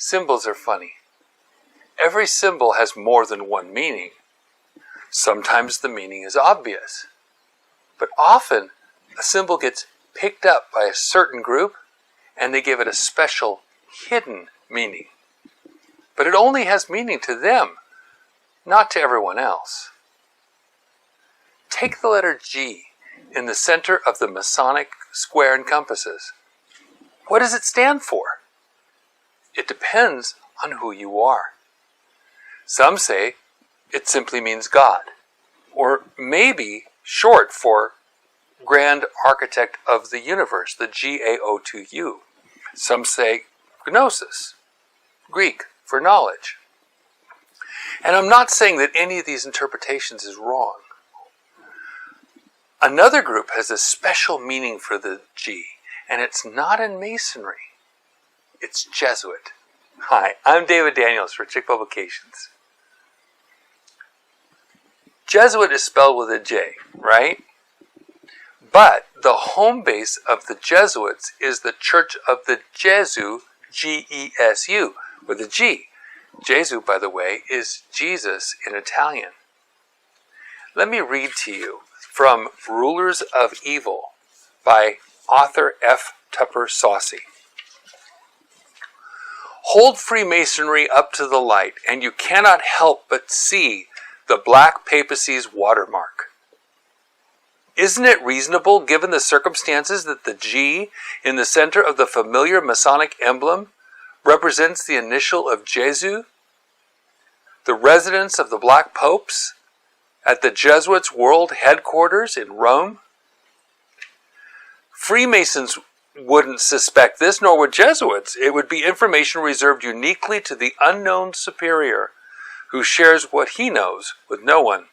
Symbols are funny. Every symbol has more than one meaning. Sometimes the meaning is obvious, but often a symbol gets picked up by a certain group and they give it a special hidden meaning. But it only has meaning to them, not to everyone else. Take the letter G in the center of the Masonic square and compasses. What does it stand for? It depends on who you are. Some say it simply means God, or maybe short for Grand Architect of the Universe, the GAO2U. Some say Gnosis, Greek for knowledge. And I'm not saying that any of these interpretations is wrong. Another group has a special meaning for the G, and it's not in Masonry. It's Jesuit. Hi, I'm David Daniels for Chick Publications. Jesuit is spelled with a J, right? But the home base of the Jesuits is the Church of the Gesu, G-E-S-U, with a G. Jesu, by the way, is Jesus in Italian. Let me read to you from Rulers of Evil by author F. Tupper Saucy. Hold Freemasonry up to the light, and you cannot help but see the black papacy's watermark. Isn't it reasonable, given the circumstances, that the G in the center of the familiar Masonic emblem represents the initial of Jesu, the residence of the Black Popes, at the Jesuits' world headquarters in Rome? Freemasons wouldn't suspect this, nor would Jesuits. It would be information reserved uniquely to the unknown superior, who shares what he knows with no one.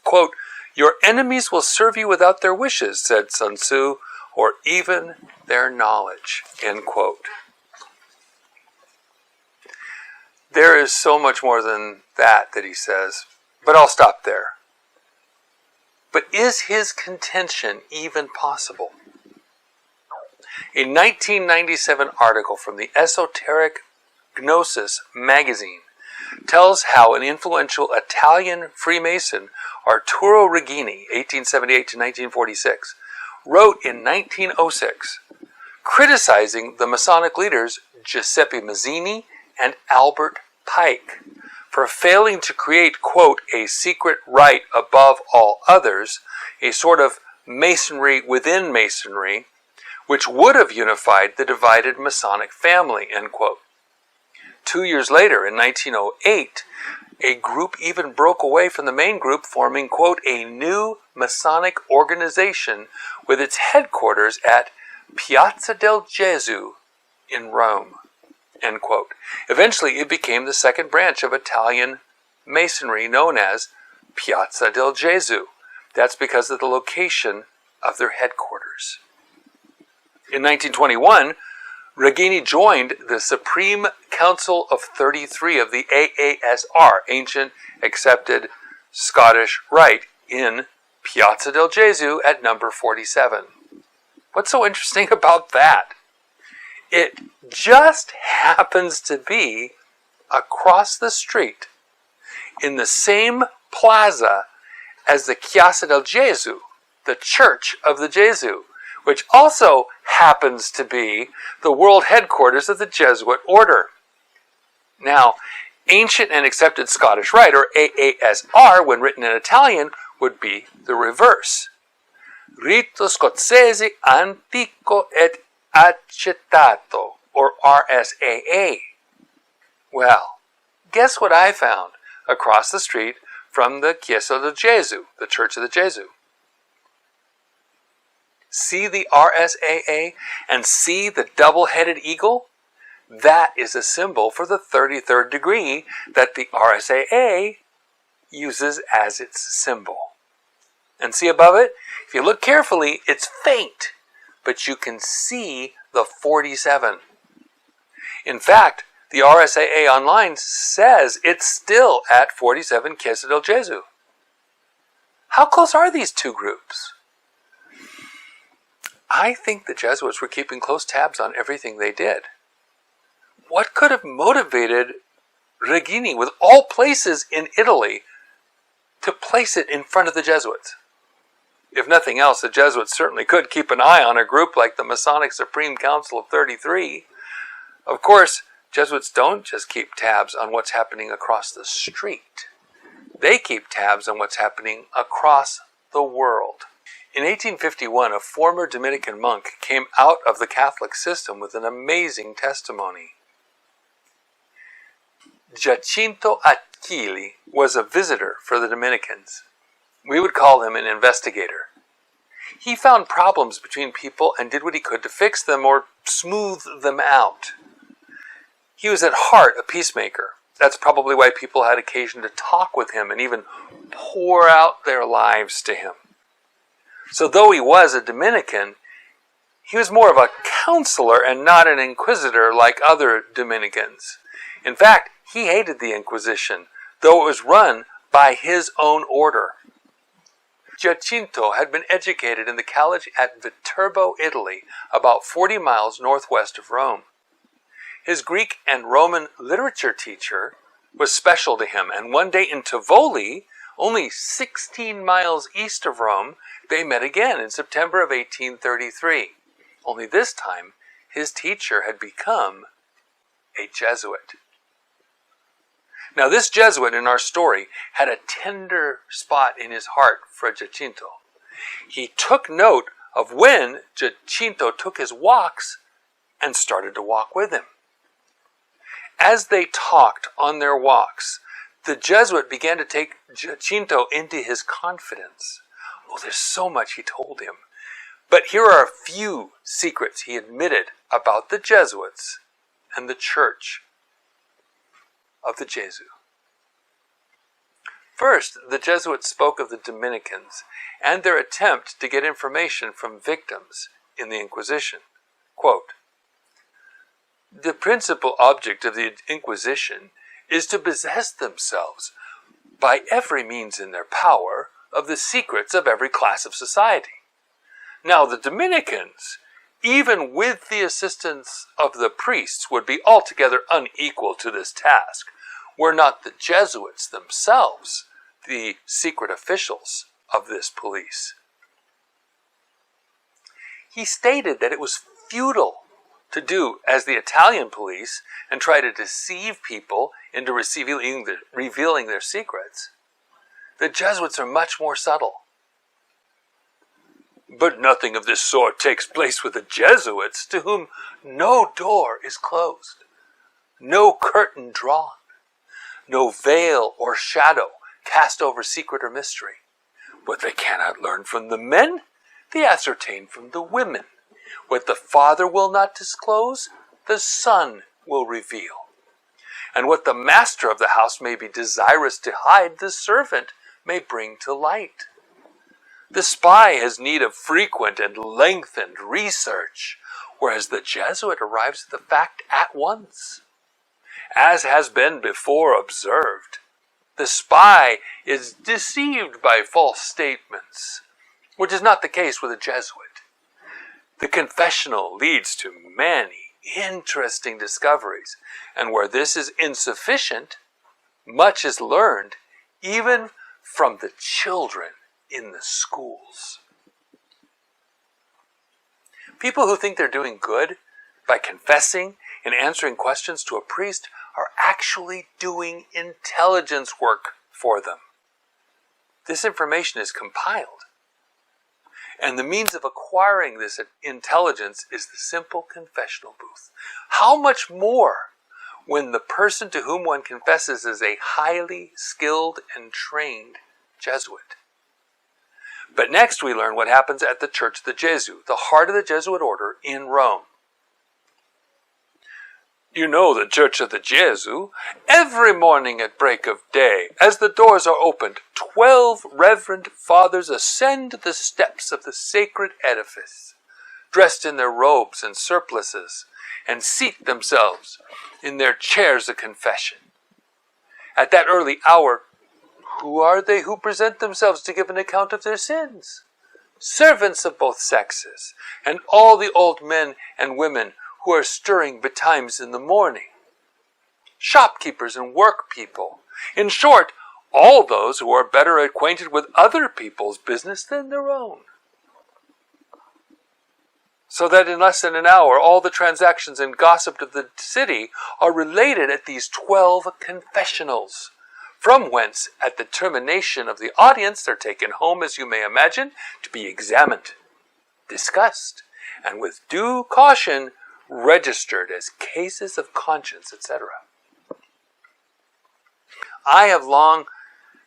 Quote, "Your enemies will serve you without their wishes," said Sun Tzu, "or even their knowledge." End quote. There is so much more than that he says, but I'll stop there. But is his contention even possible? A 1997 article from the Esoteric Gnosis magazine tells how an influential Italian Freemason, Arturo Regini, 1878 to 1946, wrote in 1906, criticizing the Masonic leaders Giuseppe Mazzini and Albert Pike for failing to create, quote, a secret rite above all others, a sort of masonry within masonry, which would have unified the divided Masonic family, end quote. 2 years later, in 1908, a group even broke away from the main group, forming, quote, a new Masonic organization with its headquarters at Piazza del Gesù in Rome, end quote. Eventually, it became the second branch of Italian Masonry known as Piazza del Gesù. That's because of the location of their headquarters. In 1921, Regini joined the Supreme Council of 33 of the AASR, Ancient Accepted Scottish Rite, in Piazza del Gesù at number 47. What's so interesting about that? It just happens to be across the street in the same plaza as the Chiesa del Gesù, the Church of the Gesù, which also happens to be the world headquarters of the Jesuit order. Now, Ancient and Accepted Scottish Rite, or AASR, when written in Italian, would be the reverse. Rito Scozzese Antico et Accettato, or RSAA. Well, guess what I found across the street from the Chiesa del Gesù, the Church of the Gesù? See the RSAA and see the double-headed eagle? That is a symbol for the 33rd degree that the RSAA uses as its symbol. And see above it? If you look carefully, it's faint, but you can see the 47. In fact, the RSAA online says it's still at 47 Chiesa del Gesù. How close are these two groups? I think the Jesuits were keeping close tabs on everything they did. what could have motivated Regini, with all places in Italy, to place it in front of the Jesuits? If nothing else, the Jesuits certainly could keep an eye on a group like the Masonic Supreme Council of 33. Of course, Jesuits don't just keep tabs on what's happening across the street. They keep tabs on what's happening across the world. In 1851, a former Dominican monk came out of the Catholic system with an amazing testimony. Giacinto Achilli was a visitor for the Dominicans. We would call him an investigator. He found problems between people and did what he could to fix them or smooth them out. He was at heart a peacemaker. That's probably why people had occasion to talk with him and even pour out their lives to him. So though he was a Dominican, he was more of a counselor and not an inquisitor like other Dominicans. In fact, he hated the Inquisition, though it was run by his own order. Giacinto had been educated in the college at Viterbo, Italy, about 40 miles northwest of Rome. His Greek and Roman literature teacher was special to him, and one day in Tivoli, only 16 miles east of Rome, they met again in September of 1833. Only this time, his teacher had become a Jesuit. Now, this Jesuit in our story had a tender spot in his heart for Giacinto. He took note of when Giacinto took his walks and started to walk with him. As they talked on their walks, the Jesuit began to take Giacinto into his confidence. Oh, there's so much he told him. But here are a few secrets he admitted about the Jesuits and the Church of the Jesu. First, the Jesuits spoke of the Dominicans and their attempt to get information from victims in the Inquisition. Quote, "The principal object of the Inquisition is to possess themselves, by every means in their power, of the secrets of every class of society. Now the Dominicans, even with the assistance of the priests, would be altogether unequal to this task, were not the Jesuits themselves the secret officials of this police." He stated that it was futile to do as the Italian police and try to deceive people into revealing their secrets. The Jesuits are much more subtle. But nothing of this sort takes place with the Jesuits, to whom no door is closed, no curtain drawn, no veil or shadow cast over secret or mystery. What they cannot learn from the men, they ascertain from the women. What the Father will not disclose, the Son will reveal. And what the master of the house may be desirous to hide, the servant may bring to light. The spy has need of frequent and lengthened research, whereas the Jesuit arrives at the fact at once. As has been before observed, the spy is deceived by false statements, which is not the case with a Jesuit. The confessional leads to many interesting discoveries, and where this is insufficient, much is learned even from the children in the schools. People who think they're doing good by confessing and answering questions to a priest are actually doing intelligence work for them. This information is compiled, and the means of acquiring this intelligence is the simple confessional booth. How much more when the person to whom one confesses is a highly skilled and trained Jesuit? But next we learn what happens at the Church of the Jesu, the heart of the Jesuit order in Rome. You know the Church of the Jesu. Every morning at break of day, as the doors are opened, 12 reverend fathers ascend the steps of the sacred edifice, dressed in their robes and surplices, and seat themselves in their chairs of confession. At that early hour, who are they who present themselves to give an account of their sins? Servants of both sexes, and all the old men and women who are stirring betimes in the morning. shopkeepers and work people. In short, all those who are better acquainted with other people's business than their own. So that in less than an hour, all the transactions and gossip of the city are related at these 12 confessionals, from whence, at the termination of the audience, they're taken home, as you may imagine, to be examined, discussed, and with due caution, registered as cases of conscience, etc. I have long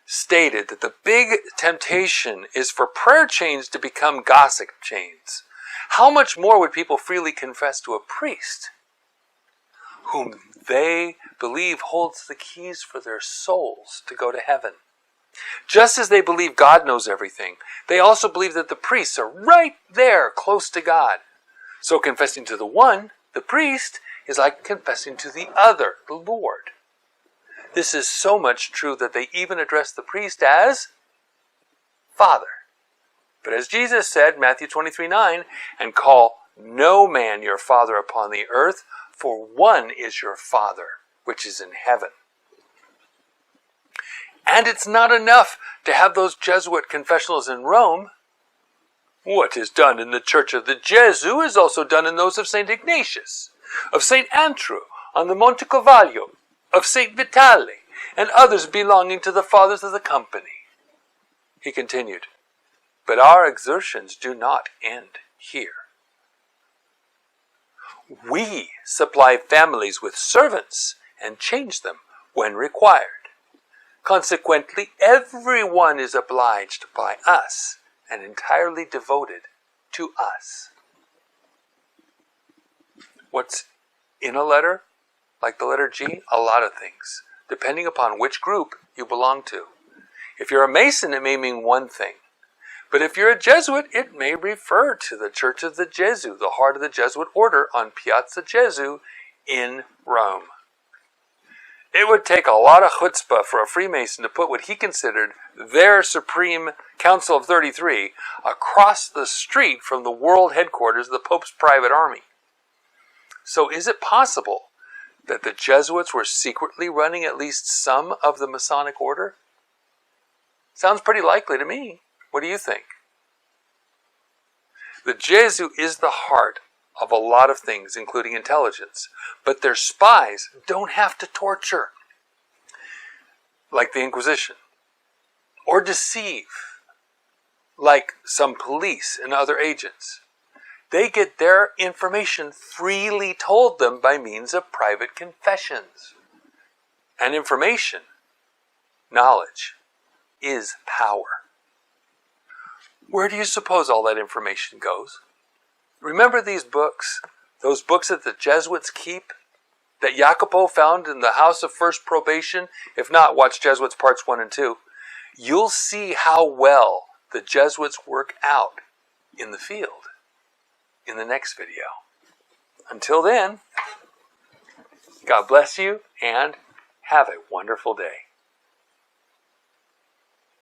stated that the big temptation is for prayer chains to become gossip chains. How much more would people freely confess to a priest whom they believe holds the keys for their souls to go to heaven? Just as they believe God knows everything, they also believe that the priests are right there, close to God. So confessing to the one, the priest, is like confessing to the other, the Lord. This is so much true that they even address the priest as Father. But as Jesus said, Matthew 23:9, and call no man your father upon the earth, for one is your Father, which is in heaven. And it's not enough to have those Jesuit confessionals in Rome. What is done in the church of the Jesuits is also done in those of St. Ignatius, of St. Andrew on the Monte Cavallo, of St. Vitale, and others belonging to the fathers of the company. He continued, but our exertions do not end here. We supply families with servants and change them when required. Consequently, everyone is obliged by us and entirely devoted to us. What's in a letter, like the letter G? A lot of things, depending upon which group you belong to. If you're a Mason, it may mean one thing. But if you're a Jesuit, it may refer to the Church of the Jesuit, the heart of the Jesuit order on Piazza Gesù in Rome. It would take a lot of chutzpah for a Freemason to put what he considered their Supreme Council of 33 across the street from the world headquarters of the Pope's private army. So is it possible that the Jesuits were secretly running at least some of the Masonic order? Sounds pretty likely to me. What do you think? The Jesuit is the heart of a lot of things, including intelligence. But their spies don't have to torture, like the Inquisition, or deceive, like some police and other agents. They get their information freely told them by means of private confessions. And information, knowledge, is power. Where do you suppose all that information goes? Remember these books, those books that the Jesuits keep, that Jacopo found in the House of First Probation? If not, watch Jesuits Parts 1 and 2. You'll see how well the Jesuits work out in the field in the next video. Until then, God bless you and have a wonderful day.